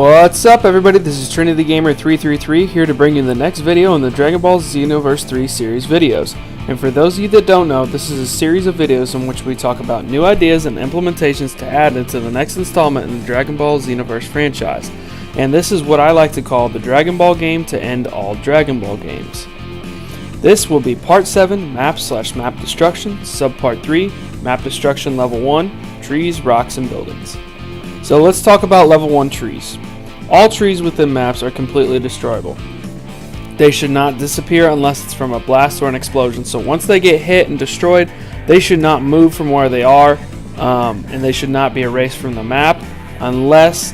What's up, everybody? This is Trinity Gamer 333 here to bring you the next video in the Dragon Ball Xenoverse 3 series videos. And for those of you that don't know, this is a series of videos in which we talk about new ideas and implementations to add into the next installment in the Dragon Ball Xenoverse franchise. And this is what I like to call the Dragon Ball game to end all Dragon Ball games. This will be Part 7, Map/Map Destruction, Subpart 3, Map Destruction Level 1, Trees, Rocks, and Buildings. So let's talk about Level 1 trees. All trees within maps are completely destroyable. They should not disappear unless it's from a blast or an explosion. So once they get hit and destroyed, they should not move from where they are, and they should not be erased from the map unless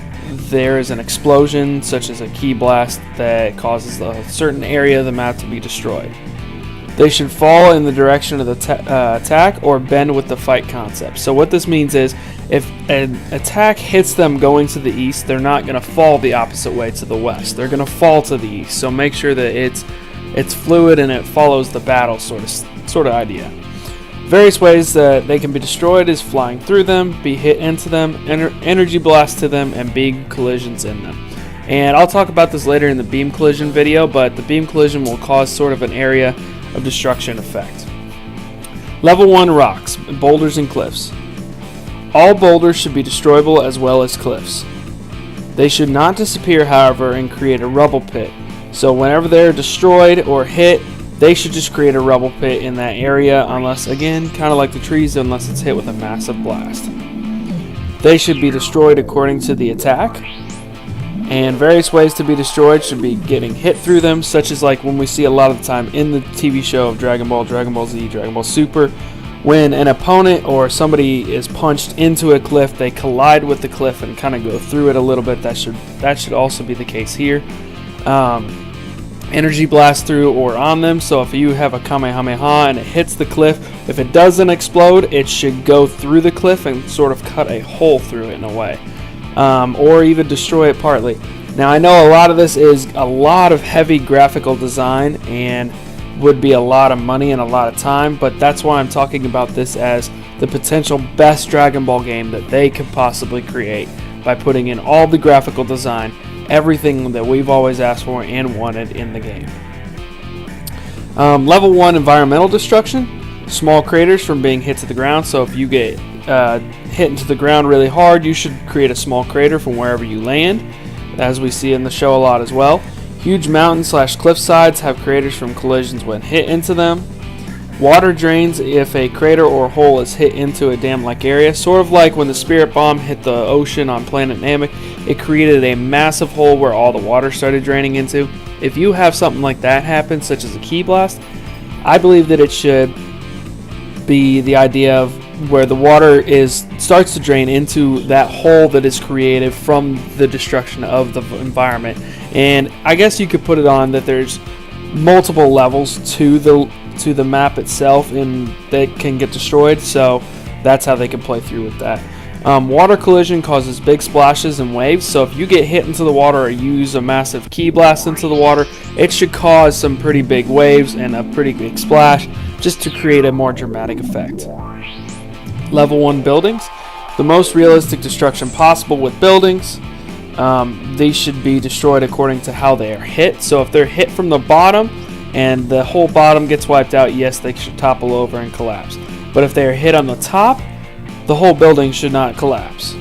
there is an explosion, such as a key blast, that causes a certain area of the map to be destroyed. They should fall in the direction of the attack or bend with the fight concept. So what this means is, if an attack hits them going to the east, they're not going to fall the opposite way to the west. They're going to fall to the east. So make sure that it's fluid and it follows the battle sort of idea. Various ways that they can be destroyed is flying through them, be hit into them, energy blast to them, and beam collisions in them. And I'll talk about this later in the beam collision video, but the beam collision will cause sort of an area of destruction effect. Level 1 rocks, boulders and cliffs. All boulders should be destroyable as well as cliffs. They should not disappear, however, and create a rubble pit. So whenever they're destroyed or hit, they should just create a rubble pit in that area, unless, again, kind of like the trees, unless it's hit with a massive blast. They should be destroyed according to the attack. And various ways to be destroyed should be getting hit through them, such as like when we see a lot of the time in the TV show of Dragon Ball, Dragon Ball Z, Dragon Ball Super, when an opponent or somebody is punched into a cliff, they collide with the cliff and kind of go through it a little bit. That should also be the case here. Energy blast through or on them. So if you have a Kamehameha and it hits the cliff, if it doesn't explode, it should go through the cliff and sort of cut a hole through it in a way. Or even destroy it partly. Now I know a lot of this is a lot of heavy graphical design and would be a lot of money and a lot of time, but that's why I'm talking about this as the potential best Dragon Ball game that they could possibly create by putting in all the graphical design, everything that we've always asked for and wanted in the game. Level 1 environmental destruction, small craters from being hit to the ground. So if you get hit into the ground really hard, you should create a small crater from wherever you land, as we see in the show a lot as well. Huge mountain/cliff sides have craters from collisions when hit into them. Water drains if a crater or hole is hit into a dam-like area, sort of like when the Spirit Bomb hit the ocean on planet Namek. It created a massive hole where all the water started draining into. If you have something like that happen, such as a key blast, I believe that it should be the idea of where the water starts to drain into that hole that is created from the destruction of the environment. And I guess you could put it on that there's multiple levels to the map itself and that can get destroyed, so that's how they can play through with that. Water collision causes big splashes and waves, so if you get hit into the water or use a massive key blast into the water, it should cause some pretty big waves and a pretty big splash, just to create a more dramatic effect. Level 1 buildings, the most realistic destruction possible with buildings. They should be destroyed according to how they are hit. So if they're hit from the bottom and the whole bottom gets wiped out, yes, they should topple over and collapse. But if they are hit on the top, the whole building should not collapse.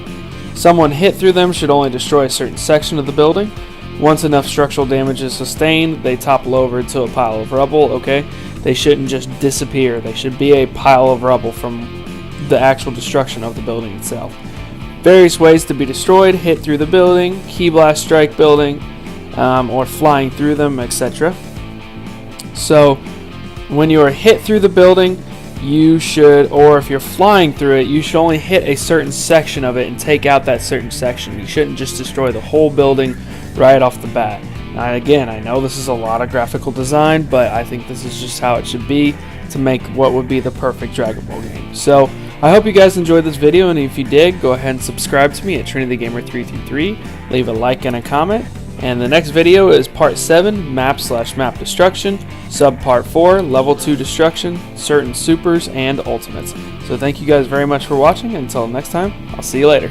Someone hit through them should only destroy a certain section of the building. Once enough structural damage is sustained, they topple over into a pile of rubble. Okay, they shouldn't just disappear. They should be a pile of rubble from the actual destruction of the building itself. Various ways to be destroyed: hit through the building, key blast strike building, or flying through them, etc. So when you are hit through the building, you should, or if you're flying through it, you should only hit a certain section of it and take out that certain section. You shouldn't just destroy the whole building right off the bat. Now, again, I know this is a lot of graphical design, but I think this is just how it should be to make what would be the perfect Dragon Ball game. So I hope you guys enjoyed this video, and if you did, go ahead and subscribe to me at Trinity Gamer 333. Leave a like and a comment. And the next video is Part 7, Map/Map Destruction, Subpart 4, Level 2 Destruction, Certain Supers and Ultimates. So thank you guys very much for watching. Until next time, I'll see you later.